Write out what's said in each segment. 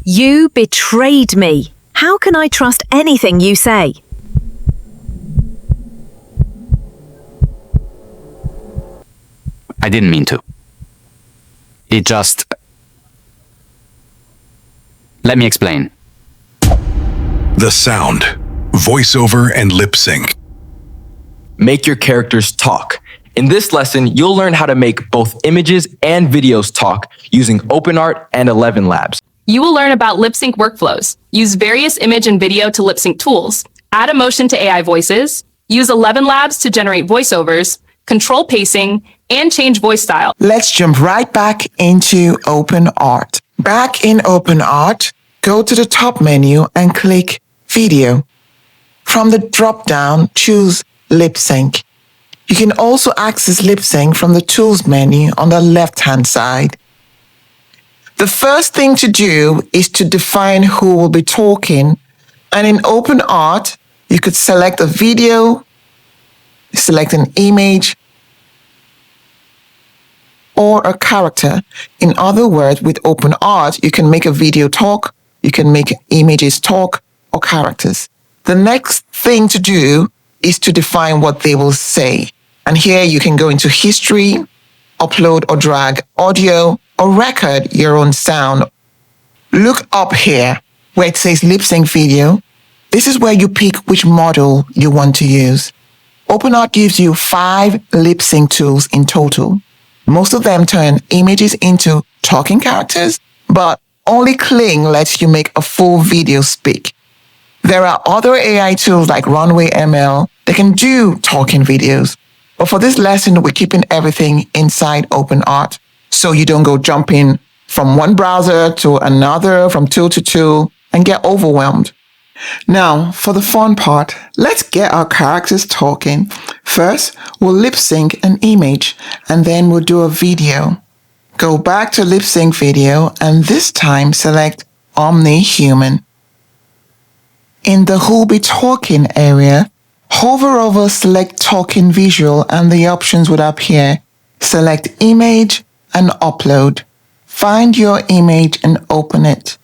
You betrayed me. How can I trust anything you say? I didn't mean to. It just... Let me explain. The sound, voiceover, and lip sync. Make your characters talk. In this lesson, you'll learn how to make both images and videos talk using OpenArt and ElevenLabs. You will learn about lip sync workflows, use various image and video to lip sync tools, add emotion to AI voices, use ElevenLabs to generate voiceovers, control pacing, and change voice style. Let's jump right back into OpenArt. Back in OpenArt, go to the top menu and click Video. From the drop-down, choose Lip Sync. You can also access lip sync from the Tools menu on the left-hand side. The first thing to do is to define who will be talking. And in OpenArt, you could select a video, select an image, or a character. In other words, with OpenArt, you can make a video talk, you can make images talk, or characters. The next thing to do is to define what they will say. And here you can go into history, upload or drag audio, or record your own sound. Look up here where it says lip sync video. This is where you pick which model you want to use. OpenArt gives you 5 lip sync tools in total. Most of them turn images into talking characters, but only Kling lets you make a full video speak. There are other AI tools like Runway ML that can do talking videos. But for this lesson, we're keeping everything inside OpenArt so you don't go jumping from one browser to another, from tool to tool, and get overwhelmed. Now, for the fun part, let's get our characters talking. First, we'll lip sync an image, and then we'll do a video. Go back to lip sync video, and this time select Omni-Human. In the Who'll Be Talking area, hover over Select Talking Visual, and the options would appear. Select Image and Upload. Find your image and open it.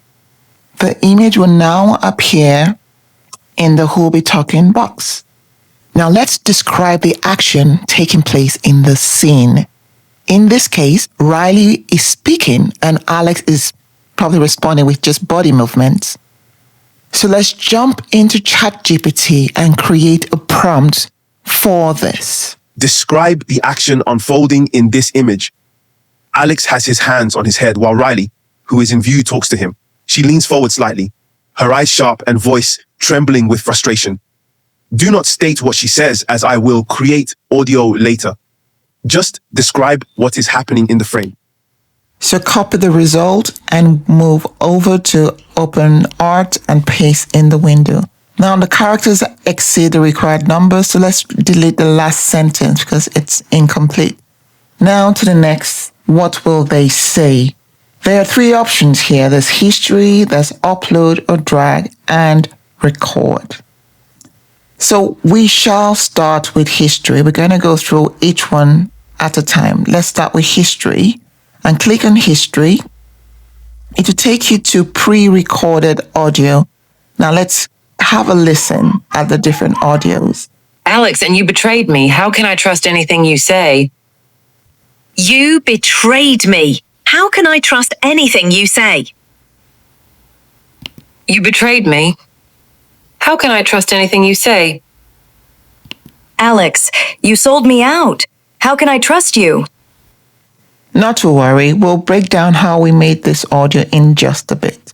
The image will now appear in the Who'll Be Talking box. Now let's describe the action taking place in the scene. In this case, Riley is speaking and Alex is probably responding with just body movements. So let's jump into ChatGPT and create a prompt for this. Describe the action unfolding in this image. Alex has his hands on his head while Riley, who is in view, talks to him. She leans forward slightly, her eyes sharp and voice trembling with frustration. Do not state what she says, as I will create audio later. Just describe what is happening in the frame. So copy the result and move over to OpenArt and paste in the window. Now the characters exceed the required number, so let's delete the last sentence because it's incomplete. Now to the next, what will they say? There are 3 options here. There's history, there's upload or drag, and record. So we shall start with history. We're going to go through each one at a time. Let's start with history and click on history. It will take you to pre-recorded audio. Now let's have a listen at the different audios. Alex, and you betrayed me. How can I trust anything you say? You betrayed me. How can I trust anything you say? You betrayed me. How can I trust anything you say? Alex, you sold me out. How can I trust you? Not to worry, we'll break down how we made this audio in just a bit.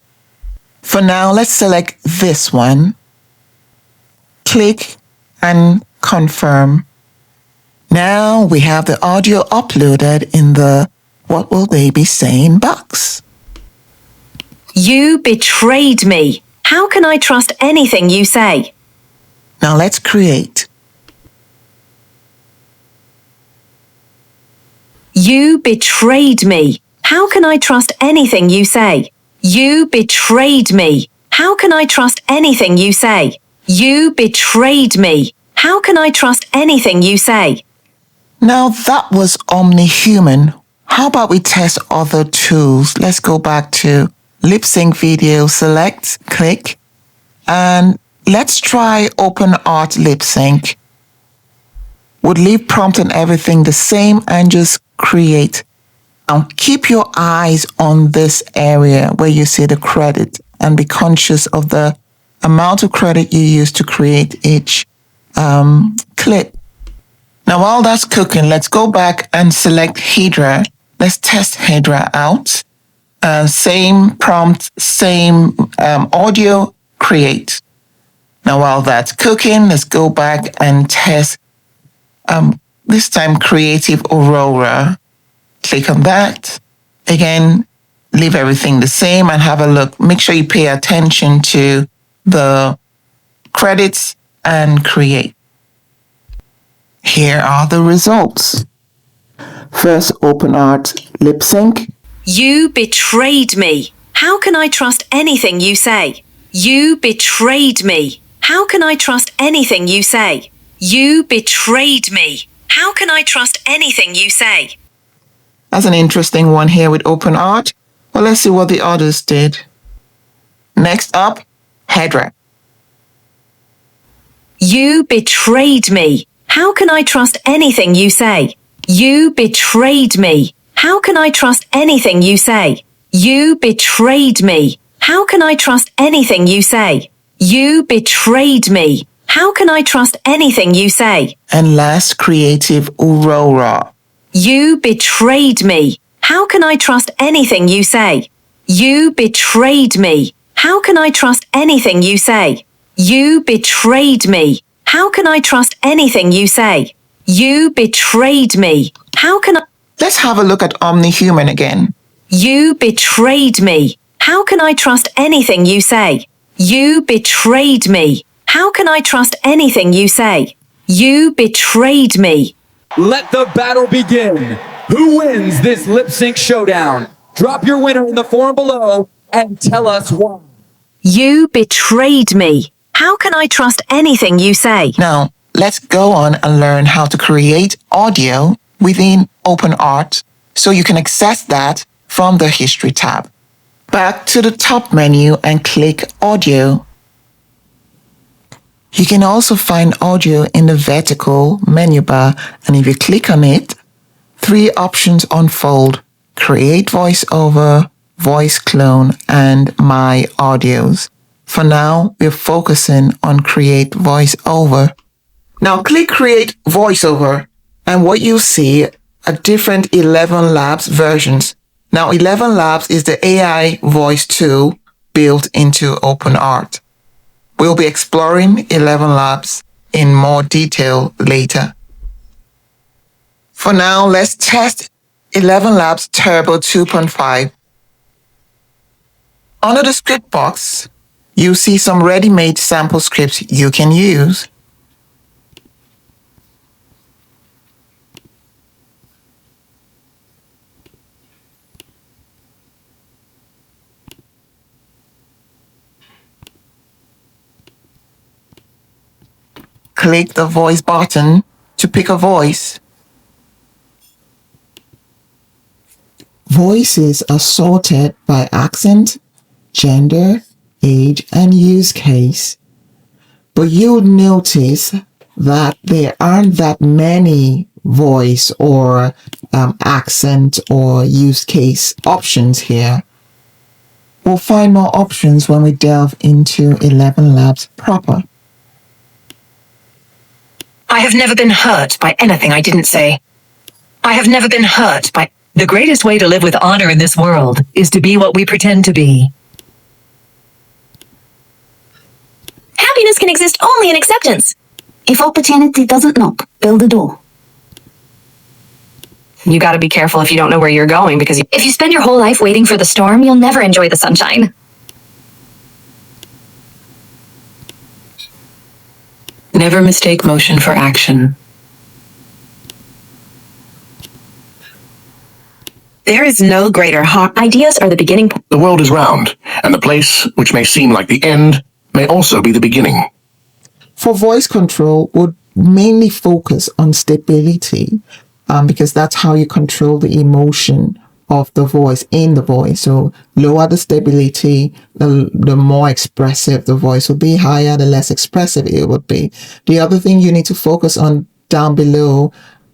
For now, let's select this one. Click and confirm. Now we have the audio uploaded in the What Will They Be Saying box. You betrayed me. How can I trust anything you say? Now let's create. You betrayed me. How can I trust anything you say? You betrayed me. How can I trust anything you say? You betrayed me. How can I trust anything you say? Now that was Omni-Human. How about we test other tools? Let's go back to lip sync video, select, click, and let's try open art lip sync. Would leave prompt and everything the same and just create. Now keep your eyes on this area where you see the credit and be conscious of the amount of credit you use to create each clip. Now while that's cooking, let's go back and select Hydra. Let's test Hydra out. Same prompt, same audio, create. Now while that's cooking, let's go back and test this time Creative Aurora. Click on that. Again, leave everything the same and have a look. Make sure you pay attention to the credits and create. Here are the results. First, open art lip sync. You betrayed me. How can I trust anything you say? You betrayed me. How can I trust anything you say? You betrayed me. How can I trust anything you say? That's an interesting one here with open art. Well, let's see what the others did. Next up, Hydra. You betrayed me. How can I trust anything you say? You betrayed me. How can I trust anything you say? You betrayed me. How can I trust anything you say? You betrayed me. How can I trust anything you say? And last, Creative Aurora. You betrayed me. How can I trust anything you say? You betrayed me. How can I trust anything you say? You betrayed me. How can I trust anything you say? You betrayed me. How can I... Let's have a look at Omnihuman again. You betrayed me. How can I trust anything you say? You betrayed me. How can I trust anything you say? You betrayed me. Let the battle begin. Who wins this lip sync showdown? Drop your winner in the forum below and tell us why. You betrayed me. How can I trust anything you say? Now, let's go on and learn how to create audio within OpenArt so you can access that from the History tab. Back to the top menu and click Audio. You can also find audio in the vertical menu bar, and if you click on it, 3 options unfold: Create VoiceOver, Voice Clone, and My Audios. For now, we're focusing on Create VoiceOver. Now click Create VoiceOver, and what you'll see are different ElevenLabs versions. Now ElevenLabs is the AI voice tool built into OpenArt. We'll be exploring ElevenLabs in more detail later. For now, let's test ElevenLabs Turbo 2.5. Under the script box, you'll see some ready-made sample scripts you can use. Click the voice button to pick a voice. Voices are sorted by accent, gender, age, and use case. But you'll notice that there aren't that many voice or accent or use case options here. We'll find more options when we delve into ElevenLabs proper. I have never been hurt by anything I didn't say. I have never been hurt by... The greatest way to live with honor in this world is to be what we pretend to be. Happiness can exist only in acceptance. If opportunity doesn't knock, build a door. You gotta be careful if you don't know where you're going, because If you spend your whole life waiting for the storm, you'll never enjoy the sunshine. never mistake motion for action. There is no greater harm. Ideas are the beginning. The world is round, and the place which may seem like the end may also be the beginning. For voice control, would mainly focus on stability, because that's how you control the emotion of the voice in the voice. So lower the stability, the more expressive the voice will be, higher the less expressive it would be. The other thing you need to focus on down below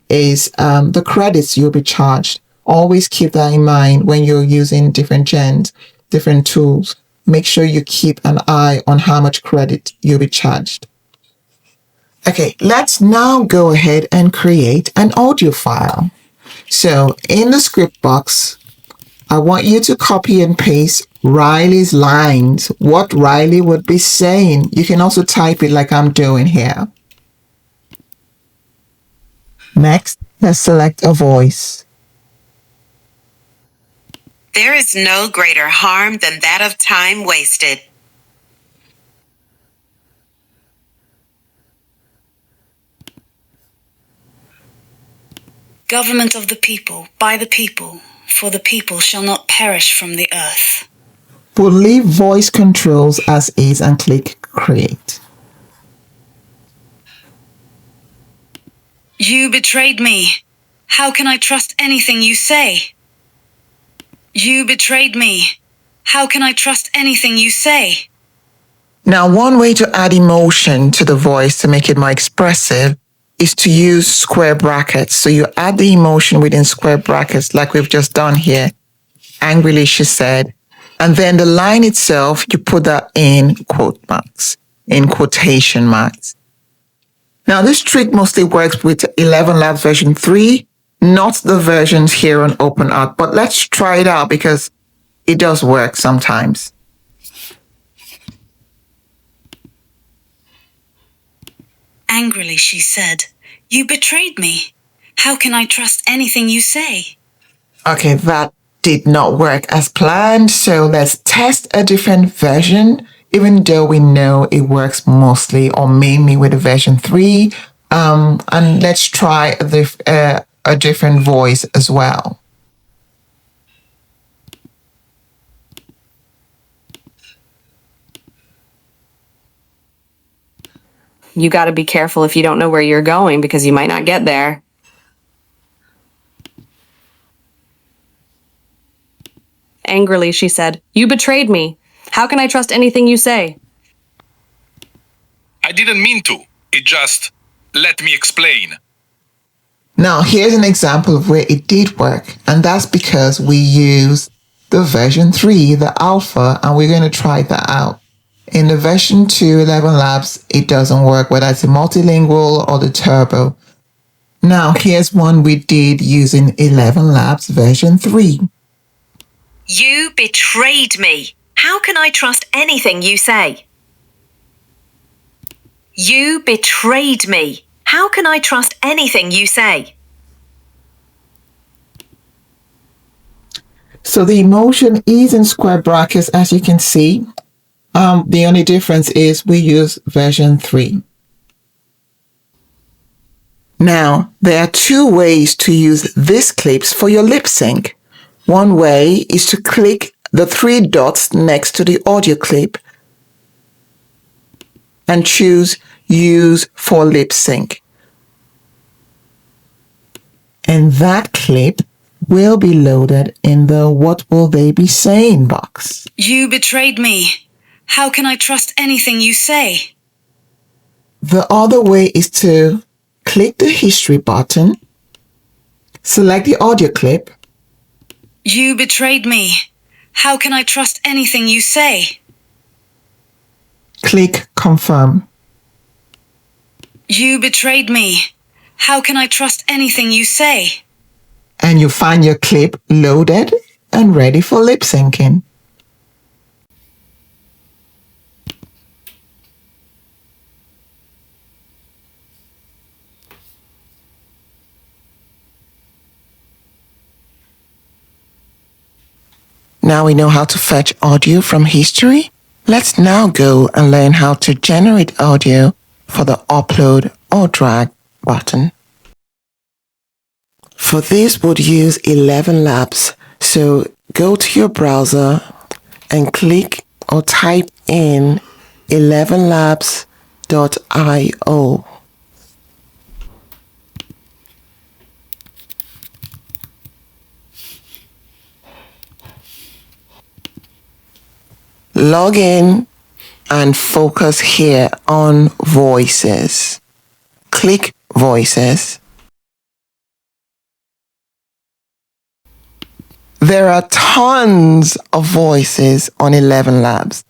is the credits you'll be charged. Always keep that in mind when you're using different gens, different tools. Make sure you keep an eye on how much credit you'll be charged. Okay, let's now go ahead and create an audio file. So in the script box, I want you to copy and paste Riley's lines, what Riley would be saying. You can also type it like I'm doing here. Next, let's select a voice. There is no greater harm than that of time wasted. Government of the people, by the people, for the people shall not perish from the earth. We'll leave voice controls as is and click create. You betrayed me. How can I trust anything you say? You betrayed me. How can I trust anything you say? Now, one way to add emotion to the voice to make it more expressive is to use square brackets. So you add the emotion within square brackets like we've just done here. Angrily, she said. And then the line itself, you put that in quote marks, in quotation marks. Now, this trick mostly works with ElevenLabs version 3, not the versions here on OpenArt, but let's try it out because it does work sometimes. Angrily, she said, you betrayed me. How can I trust anything you say? Okay, that did not work as planned, so let's test a different version, even though we know it works mostly or mainly with version 3. And let's try a different voice as well. You got to be careful if you don't know where you're going because you might not get there. Angrily, she said, you betrayed me. How can I trust anything you say? I didn't mean to. It just, let me explain. Now, here's an example of where it did work, and that's because we used the version 3, the alpha, and we're going to try that out. In the version 2 ElevenLabs, it doesn't work, whether it's the multilingual or the turbo. Now, here's one we did using ElevenLabs version 3. You betrayed me. How can I trust anything you say? You betrayed me. How can I trust anything you say? So the emotion is in square brackets, as you can see. The only difference is we use version 3. Now, there are two ways to use these clips for your lip sync. One way is to click the 3 dots next to the audio clip and choose Use for Lip Sync. And that clip will be loaded in the What Will They Be Saying box. You betrayed me. How can I trust anything you say? The other way is to click the history button, select the audio clip. You betrayed me. How can I trust anything you say? Click confirm. You betrayed me. How can I trust anything you say? And you find your clip loaded and ready for lip syncing. Now we know how to fetch audio from history. Let's now go and learn how to generate audio for the upload or drag button. For this, we'll use ElevenLabs. So go to your browser and click or type in ElevenLabs.io. log in and focus here on voices. Click voices. There are tons of voices on ElevenLabs,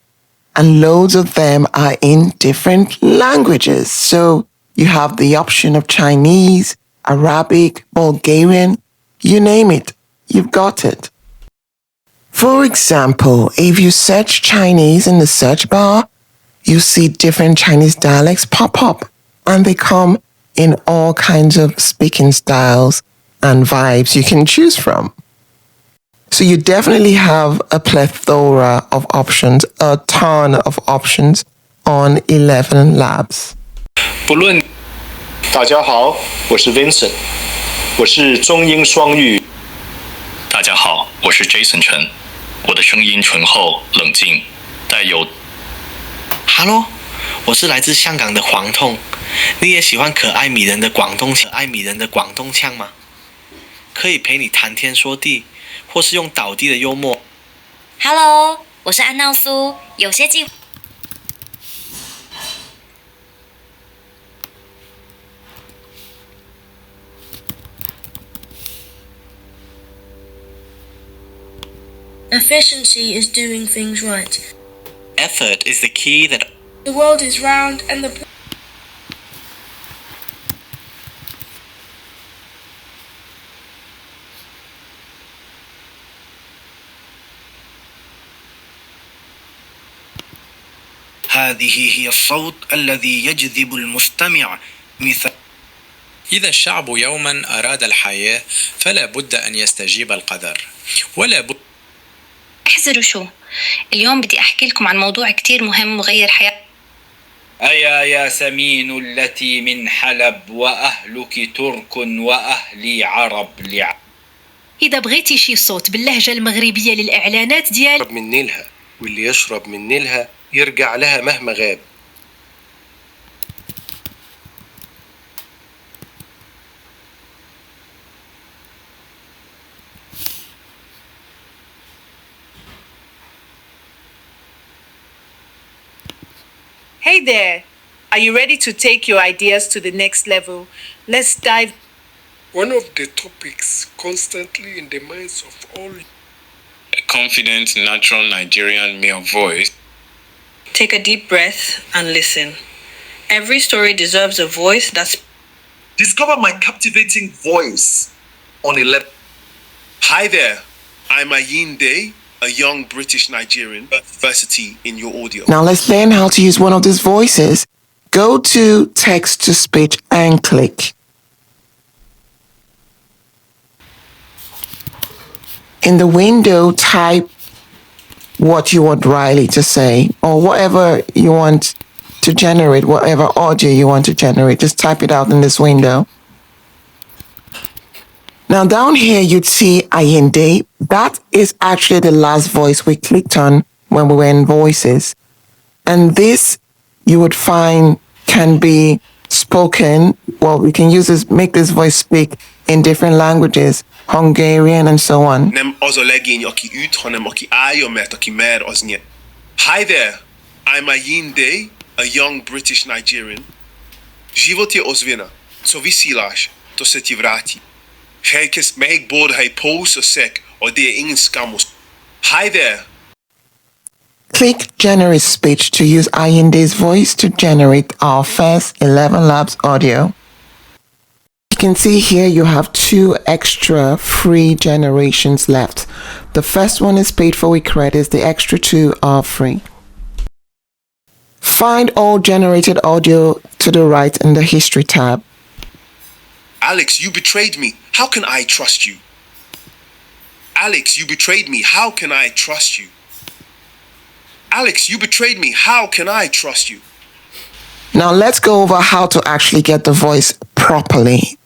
and loads of them are in different languages. So you have the option of Chinese, Arabic, Bulgarian, you name it, you've got it. For example, if you search Chinese in the search bar, you see different Chinese dialects pop up, and they come in all kinds of speaking styles and vibes you can choose from. So you definitely have a plethora of options, a ton of options on ElevenLabs. 不论大家好，我是 Vincent，我是中英双语。大家好，我是 Jason 陈，我的声音醇厚冷静，带有。Hello， 我是来自香港的黄痛，你也喜欢可爱迷人的广东腔吗？可以陪你谈天说地，或是用倒地的幽默。Hello， 我是安闹苏，有些计划。Efficiency is doing things right. Effort is the key that The world is round and the هذه هي الصوت الذي يجذب المستمع مثل إذا الشعب يوما أراد الحياة فلا بد أن يستجيب القدر ولا بد. احذروا شو اليوم بدي أحكي لكم عن موضوع كتير مهم وغير حياة. أيا ياسمين التي من حلب وأهلك ترك وأهلي عرب إذا بغيتي شي صوت باللهجة المغربية للإعلانات ديال يشرب من نيلها واللي يشرب من نيلها يرجع لها مهما غاب. Hey there! Are you ready to take your ideas to the next level? Let's dive. One of the topics constantly in the minds of all. A confident, natural Nigerian male voice. Take a deep breath and listen. Every story deserves a voice that's. Discover my captivating voice on 11. Hi there, I'm Ayinde, a young British Nigerian. Diversity in your audio. Now let's learn how to use one of these voices. Go to text to speech and click. In the window, type what you want Riley to say, or whatever you want to generate, whatever audio you want to generate. Just type it out in this window. Now down here, you'd see Ayinde. That is actually the last voice we clicked on when we were in voices. And this you would find can be spoken. Well, we can use this, make this voice speak in different languages, Hungarian and so on. Hi there, I'm Ayinde, a young British Nigerian. Život je ozvěna, co vysíláš, to se ti vrátí. Mehek bod hej pous sek or de ingen skamus. Hi there. Click Generate Speech to use Ayinde's voice to generate our first ElevenLabs audio. You can see here you have 2 extra free generations left. The first one is paid for with credits, the extra 2 are free. Find all generated audio to the right in the History tab. Alex, you betrayed me. How can I trust you? Alex, you betrayed me. How can I trust you? Alex, you betrayed me. How can I trust you? Now let's go over how to actually get the voice properly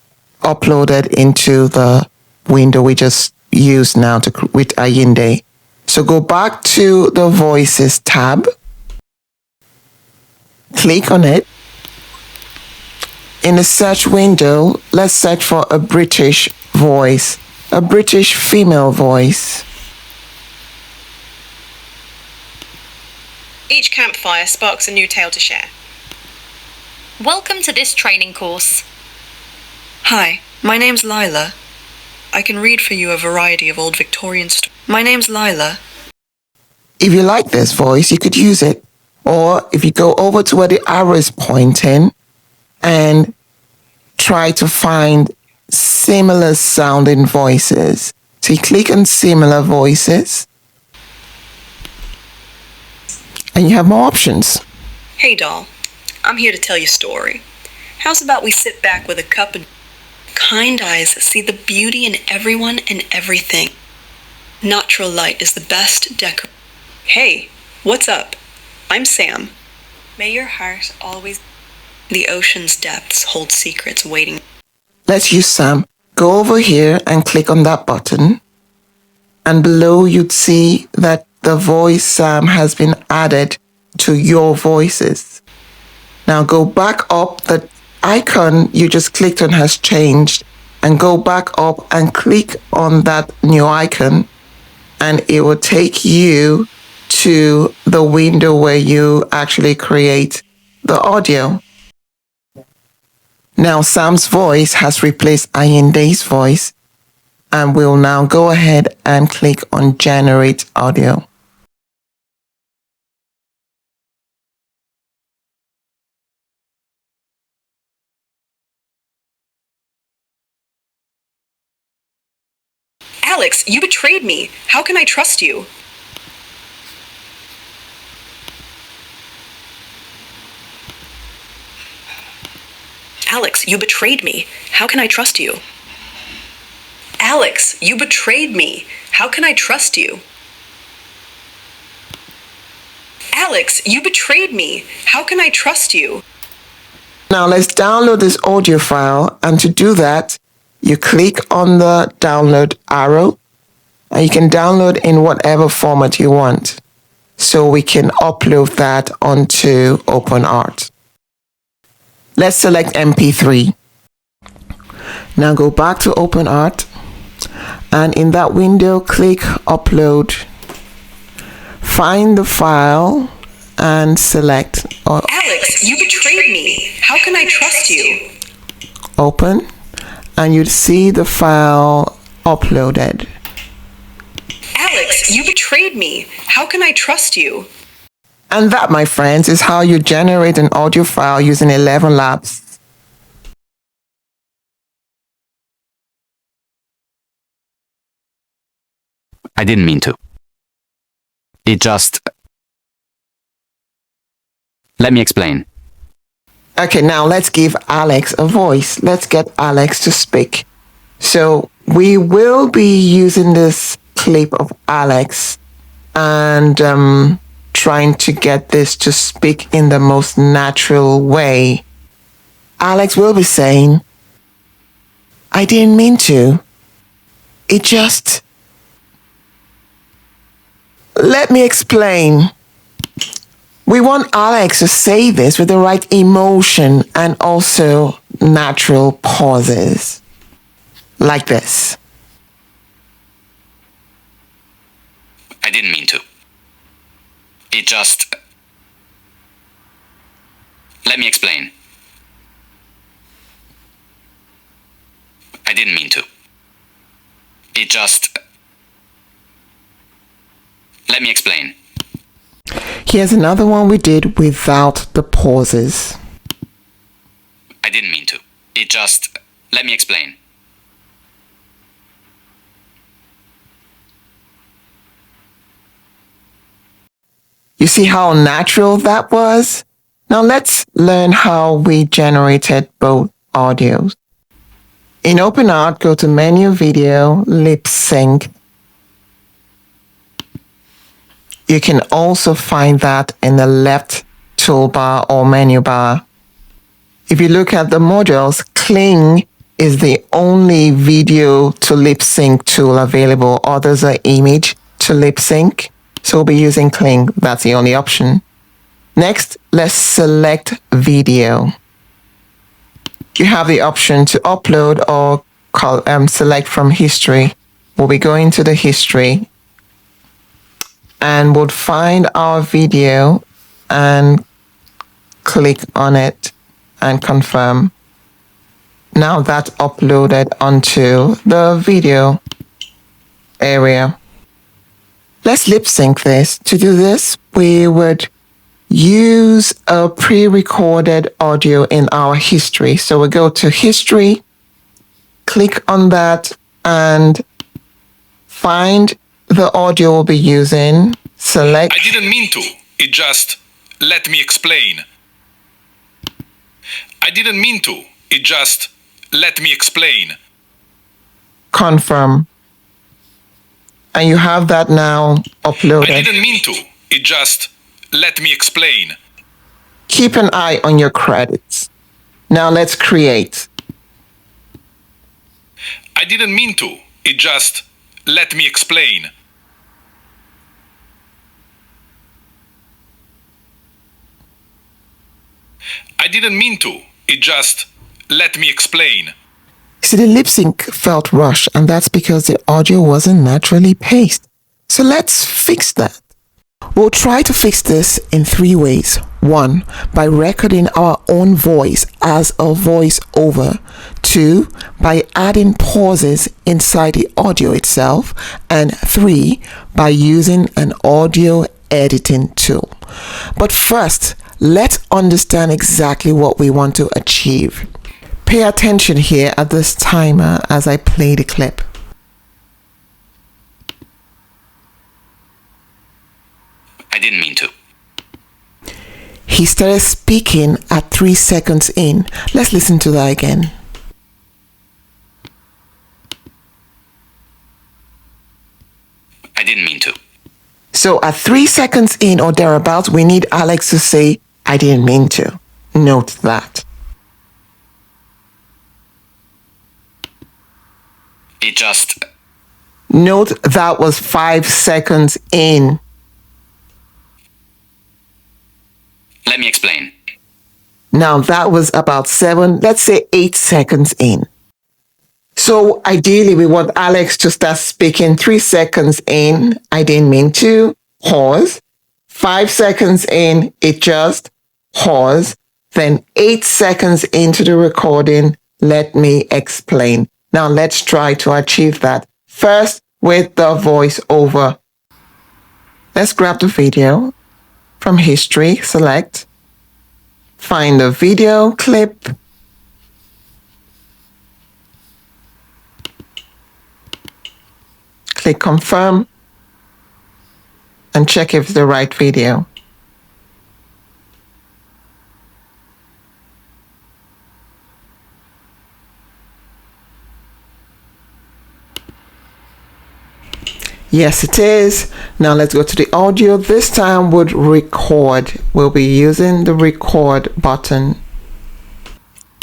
uploaded into the window we just used now with Ayinde. So go back to the Voices tab. Click on it. In the search window, let's search for a British voice, a British female voice. Each campfire sparks a new tale to share. Welcome to this training course. Hi, my name's Lila. I can read for you a variety of old Victorian stories. My name's Lila. If you like this voice, you could use it. Or if you go over to where the arrow is pointing and try to find similar sounding voices. So you click on similar voices and you have more options. Hey doll, I'm here to tell you a story. How's about we sit back with a cup and kind eyes see the beauty in everyone and everything. Natural light is the best decor. Hey, what's up? I'm Sam. May your heart always... The ocean's depths hold secrets waiting. Let's use Sam. Go over here and click on that button. And below you'd see that the voice Sam has been added to your voices. Now go back up. The icon you just clicked on has changed. And go back up and click on that new icon. And it will take you to the window where you actually create the audio. Now Sam's voice has replaced Ayende's voice, and we'll now go ahead and click on Generate Audio. Alex, you betrayed me. How can I trust you? Alex, you betrayed me. How can I trust you? Alex, you betrayed me. How can I trust you? Alex, you betrayed me. How can I trust you? Now let's download this audio file, and to do that, you click on the download arrow, and you can download in whatever format you want. So we can upload that onto OpenArt. Let's select MP3. Now go back to OpenArt, and in that window, click Upload. Find the file and select. Alex, you betrayed me. How can I trust you? Open, and you'd see the file uploaded. Alex, you betrayed me. How can I trust you? And that, my friends, is how you generate an audio file using ElevenLabs. I didn't mean to. It just... Let me explain. Okay, now let's give Alex a voice. Let's get Alex to speak. So we will be using this clip of Alex and trying to get this to speak in the most natural way. Alex will be saying, I didn't mean to. It just... Let me explain. We want Alex to say this with the right emotion and also natural pauses. Like this. I didn't mean to. It just... Let me explain. I didn't mean to. It just... Let me explain. Here's another one we did without the pauses. I didn't mean to. It just... Let me explain. You see how natural that was? Now let's learn how we generated both audios. In OpenArt, go to Menu, Video, Lip Sync. You can also find that in the left toolbar or menu bar. If you look at the modules, Kling is the only video to lip sync tool available. Others are image to lip sync. So we'll be using Kling. That's the only option. Next, let's select video. You have the option to upload or select from history. We'll be going to the history and we'll find our video and click on it and confirm. Now that's uploaded onto the video area. Let's lip sync this. To do this, we would use a pre-recorded audio in our history. So we go to history, click on that, and find the audio we'll be using. Select. I didn't mean to. It just, let me explain. I didn't mean to. It just, let me explain. Confirm. And you have that now uploaded. I didn't mean to. It just, let me explain. Keep an eye on your credits. Now let's create. I didn't mean to. It just, let me explain. I didn't mean to. It just, let me explain. See, the lip sync felt rushed, and that's because the audio wasn't naturally paced. So let's fix that. We'll try to fix this in 3 ways. 1, by recording our own voice as a voiceover. 2, by adding pauses inside the audio itself. And 3, by using an audio editing tool. But first, let's understand exactly what we want to achieve. Pay attention here at this timer as I play the clip. I didn't mean to. He started speaking at 3 seconds in. Let's listen to that again. I didn't mean to. So at 3 seconds in or thereabouts, we need Alex to say, I didn't mean to. Note that. It just... Note that was 5 seconds in. Let me explain. Now that was about 7, let's say 8 seconds in. So ideally we want Alex to start speaking 3 seconds in, I didn't mean to, pause. 5 seconds in, it just, pause. Then 8 seconds into the recording, let me explain. Now let's try to achieve that. First with the voiceover. Let's grab the video from history, select, find the video clip, click confirm, and check if it's the right video. Yes, it is. Now let's go to the audio. This time would record. We'll be using the record button.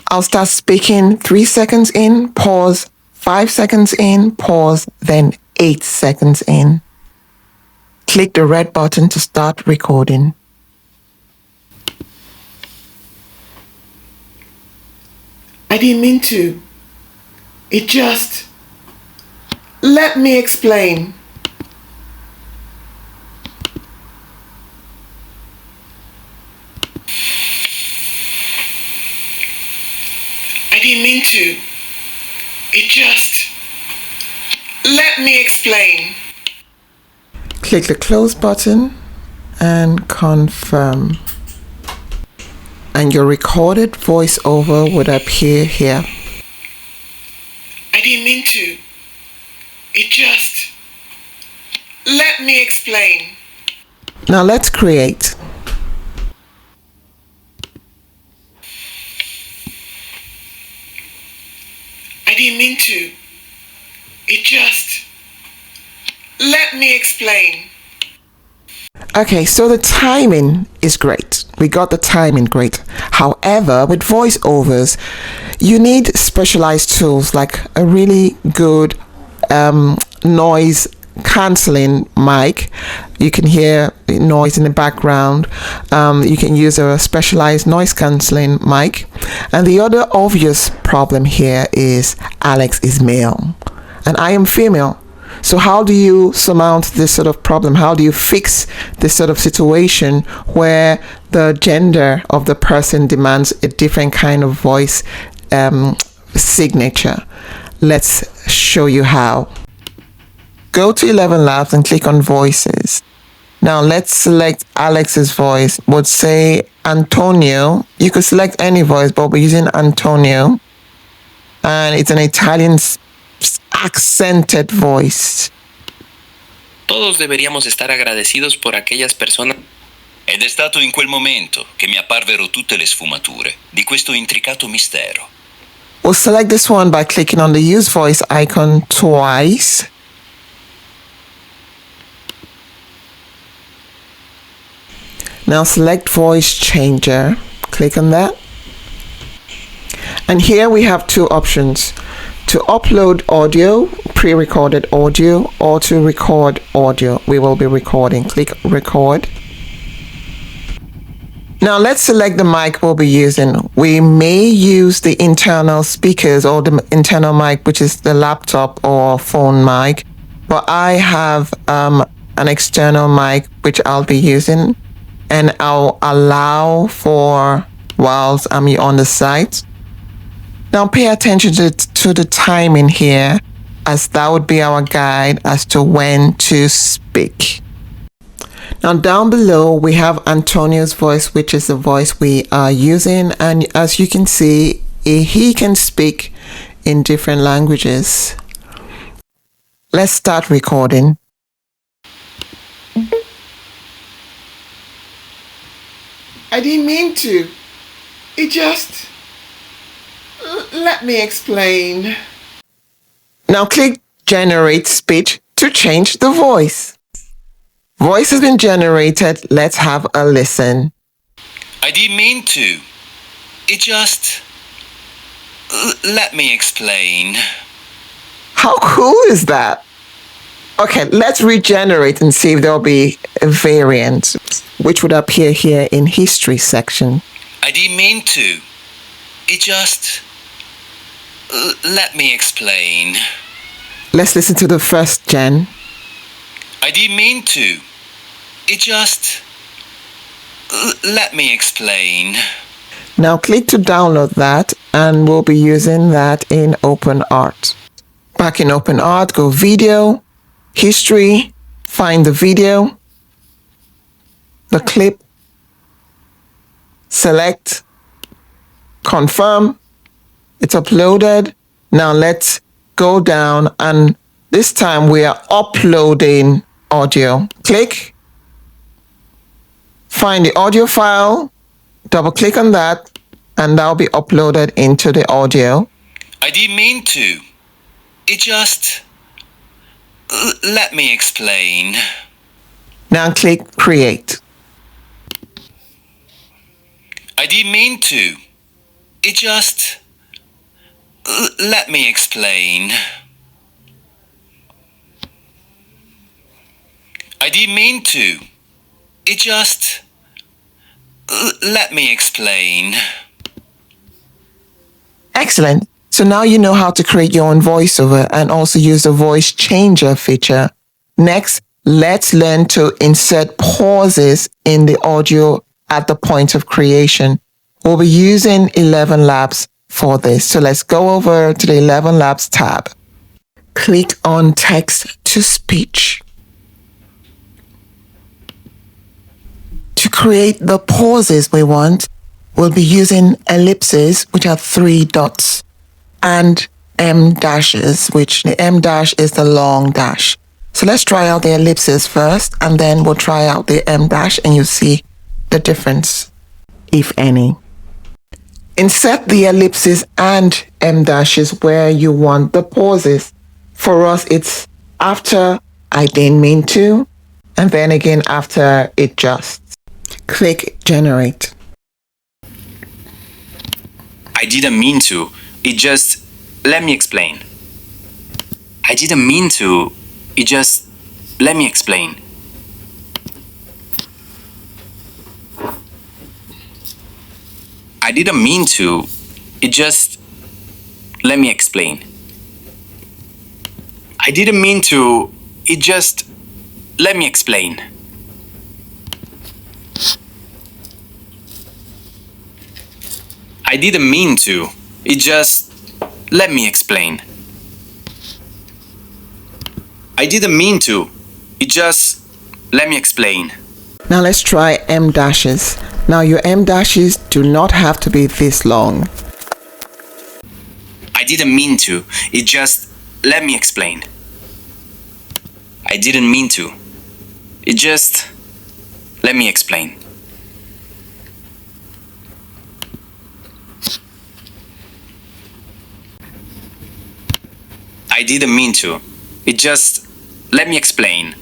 I'll start speaking 3 seconds in, pause, 5 seconds in, pause, then 8 seconds in. Click the red button to start recording. I didn't mean to. It just... Let me explain. I didn't mean to. It just... Let me explain. Click the close button and confirm. And your recorded voiceover would appear here. I didn't mean to. It just... Let me explain. Now let's create. I didn't mean to. It just... Let me explain. Okay, so the timing is great. We got the timing great. However, with voiceovers, you need specialized tools like a really good noise cancelling mic. You can hear noise in the background. You can use a specialized noise cancelling mic. And the other obvious problem here is Alex is male and I am female. So how do you surmount this sort of problem? How do you fix this sort of situation where the gender of the person demands a different kind of voice signature? Let's show you how. Go to ElevenLabs and click on Voices. Now let's select Alex's voice. Would say Antonio. You could select any voice, but we're using Antonio. And it's an Italian accented voice. Todos deberíamos estar agradecidos por aquellas personas. Ed è stato in quel momento che mi apparvero tutte le sfumature di questo intricato mistero. We'll select this one by clicking on the Use Voice icon twice. Now select Voice Changer. Click on that. And here we have two options. To upload audio, pre-recorded audio, or to record audio. We will be recording. Click Record. Now let's select the mic we'll be using. We may use the internal speakers or the internal mic, which is the laptop or phone mic. But I have an external mic, which I'll be using. And I'll allow for whilst I'm on the site. Now pay attention to the timing here, as that would be our guide as to when to speak. Now down below we have Antonio's voice, which is the voice we are using, and as you can see, he can speak in different languages. Let's start recording. I didn't mean to. It just... Let me explain. Now click Generate Speech to change the voice. Voice has been generated. Let's have a listen. I didn't mean to. It just... Let me explain. How cool is that? Okay, let's regenerate and see if there'll be a variant, which would appear here in History section. I didn't mean to. It just... Let me explain. Let's listen to the first gen. I didn't mean to. It just... Let me explain. Now click to download that, and we'll be using that in OpenArt. Back in OpenArt, go Video, History, find the video, the clip, select, confirm. It's uploaded. Now let's go down, and this time we are uploading audio. Click, find the audio file, double click on that, and that'll be uploaded into the audio. I didn't mean to. It just... Let me explain. Now click Create. I didn't mean to. It just... Let me explain. I didn't mean to. It just... Let me explain. Excellent. So now you know how to create your own voiceover and also use the voice changer feature. Next, let's learn to insert pauses in the audio at the point of creation. We'll be using ElevenLabs for this. So let's go over to the ElevenLabs tab. Click on Text to Speech. To create the pauses we want, we'll be using ellipses, which are 3 dots, and M dashes, which the M dash is the long dash. So let's try out the ellipses first, and then we'll try out the M dash, and you'll see the difference, if any. Insert the ellipses and M dashes where you want the pauses. For us, it's after I didn't mean to, and then again after it just. Click Generate. I didn't mean to. It just... Let me explain. I didn't mean to. It just... Let me explain. I didn't mean to. It just... Let me explain. I didn't mean to. It just... Let me explain. I didn't mean to. It just... Let me explain. I didn't mean to. It just... Let me explain. Now let's try M dashes. Now your M dashes do not have to be this long. I didn't mean to. It just... Let me explain. I didn't mean to. It just... Let me explain. I didn't mean to. It just... Let me explain.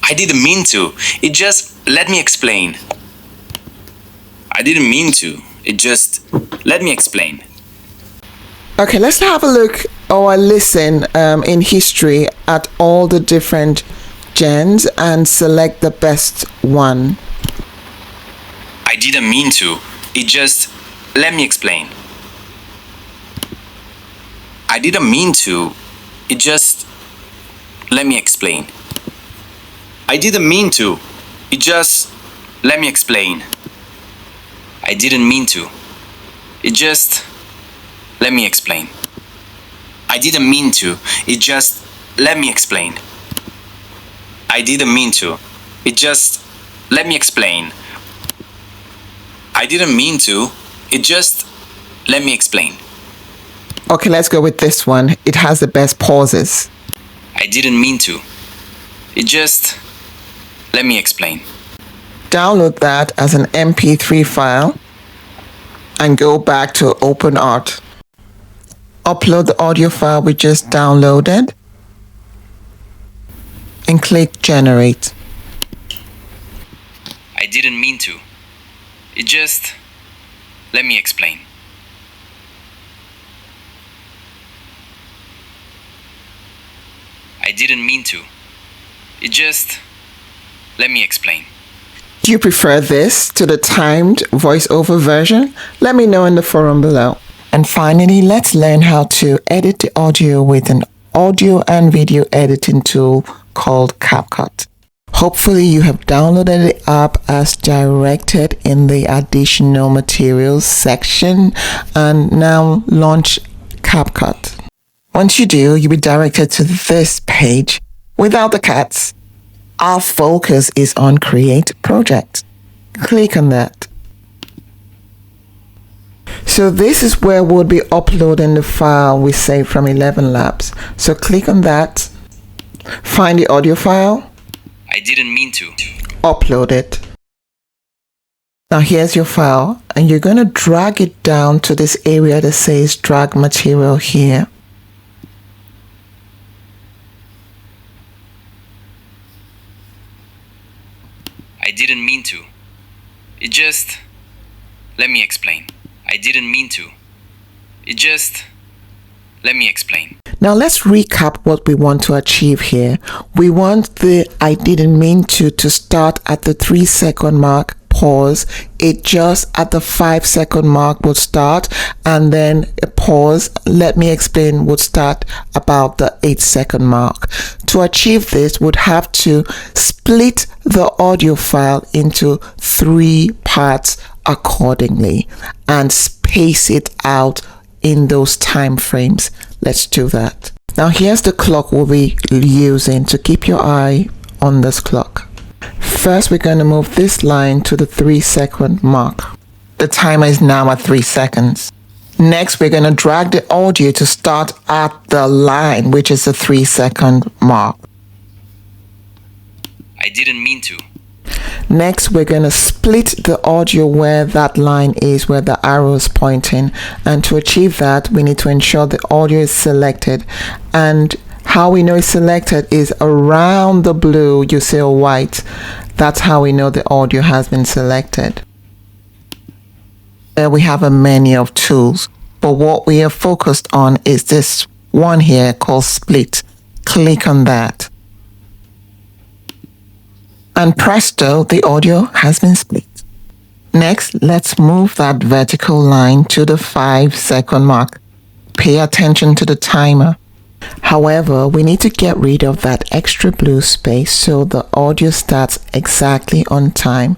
I didn't mean to. It just... Let me explain. I didn't mean to. It just... Let me explain. Okay, let's have a look or listen in history at all the different gens and select the best one. I didn't mean to. It just... Let me explain. I didn't mean to. It just... Let me explain. I didn't mean to. It just... Let me explain. I didn't mean to. It just... Let me explain. I didn't mean to. It just... Let me explain. I didn't mean to. It just... Let me explain. I didn't mean to. It just... Let me explain. Okay, let's go with this one. It has the best pauses. I didn't mean to. It just... Let me explain. Download that as an MP3 file and go back to OpenArt. Upload the audio file we just downloaded and click Generate. I didn't mean to. It just... Let me explain. I didn't mean to. It just... Let me explain. Do you prefer this to the timed voiceover version? Let me know in the forum below. And finally, let's learn how to edit the audio with an audio and video editing tool called CapCut. Hopefully you have downloaded the app as directed in the additional materials section and now launch CapCut. Once you do, you'll be directed to this page without the cats. Our focus is on Create Project. Click on that. So this is where we'll be uploading the file we saved from ElevenLabs. So click on that. Find the audio file. I didn't mean to. Upload it. Now here's your file and you're going to drag it down to this area that says drag material here. I didn't mean to. It just... Let me explain. I didn't mean to. It just... Let me explain. Now let's recap what we want to achieve here. We want the I didn't mean to start at the 3-second mark, pause. It just at the 5-second mark would start, and then a pause, let me explain, would start about the 8-second mark. To achieve this, would have to split the audio file into 3 parts accordingly and space it out in those time frames. Let's do that. Now here's the clock we'll be using to keep your eye on this clock. First, we're going to move this line to the 3-second mark. The timer is now at 3 seconds. Next, we're going to drag the audio to start at the line, which is the 3-second mark. I didn't mean to. Next, we're going to split the audio where that line is, where the arrow is pointing. And to achieve that, we need to ensure the audio is selected. And how we know it's selected is around the blue, you see a white. That's how we know the audio has been selected. There we have a menu of tools, but what we are focused on is this one here called split. Click on that. And presto, the audio has been split. Next, let's move that vertical line to the 5-second mark. Pay attention to the timer. However, we need to get rid of that extra blue space so the audio starts exactly on time.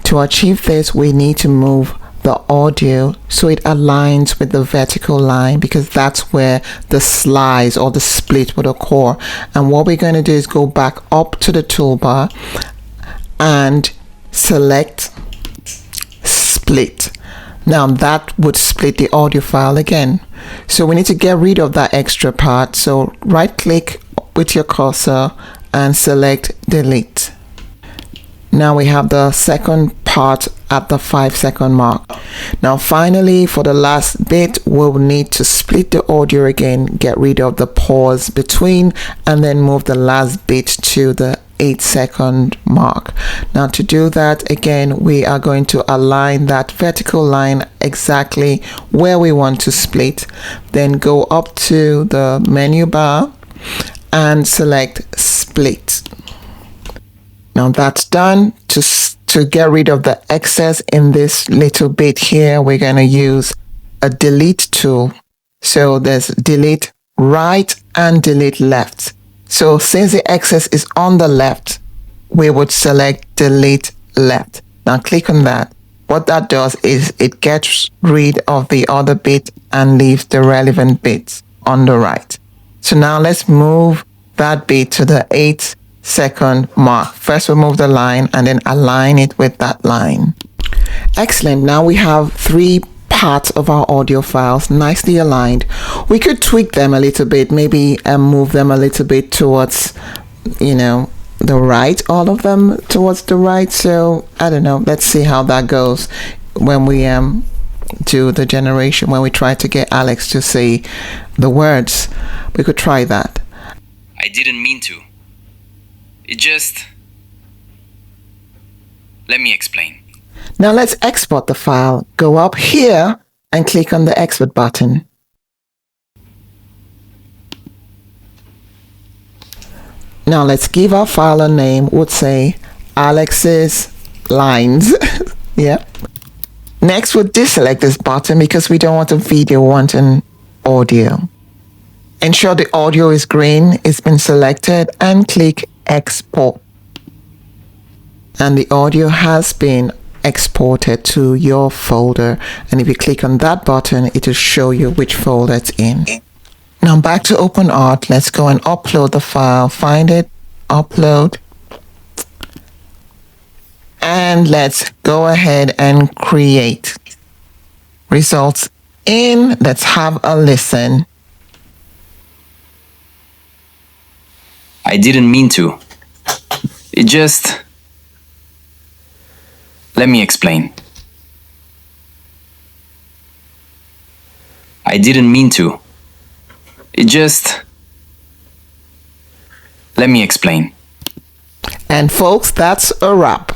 To achieve this, we need to move the audio so it aligns with the vertical line, because that's where the slice or the split would occur. And what we're going to do is go back up to the toolbar and select split. Now that would split the audio file again. So we need to get rid of that extra part. So right click with your cursor and select delete. Now we have the second part at the 5-second mark. Now finally, for the last bit, we'll need to split the audio again, get rid of the pause between, and then move the last bit to the 8-second mark. Now to do that, again, we are going to align that vertical line exactly where we want to split. Then go up to the menu bar and select split. Now that's done. To get rid of the excess in this little bit here, we're going to use a delete tool. So there's delete right and delete left. So since the excess is on the left, we would select delete left. Now click on that. What that does is it gets rid of the other bit and leaves the relevant bits on the right. So now let's move that bit to the 8-second mark. First we'll move the line and then align it with that line. Excellent. Now we have 3 parts of our audio files nicely aligned. We could tweak them a little bit, maybe move them a little bit towards, the right, all of them towards the right. So I don't know, let's see how that goes when we do the generation, when we try to get Alex to say the words. We could try that. I didn't mean to. It just... Let me explain. Now let's export the file. Go up here and click on the export button. Now let's give our file a name. Would say Alex's lines. Yeah. Next, we'll deselect this button because we don't want a video, we want an audio. Ensure the audio is green, it's been selected, and click export. And the audio has been exported to your folder, and if you click on that button, it will show you which folder it's in. Now back to OpenArt, let's go and upload the file. Find it, upload, and let's go ahead and create. Results in. Let's have a listen. I didn't mean to. It just... Let me explain. I didn't mean to. It just... Let me explain. And folks, that's a wrap.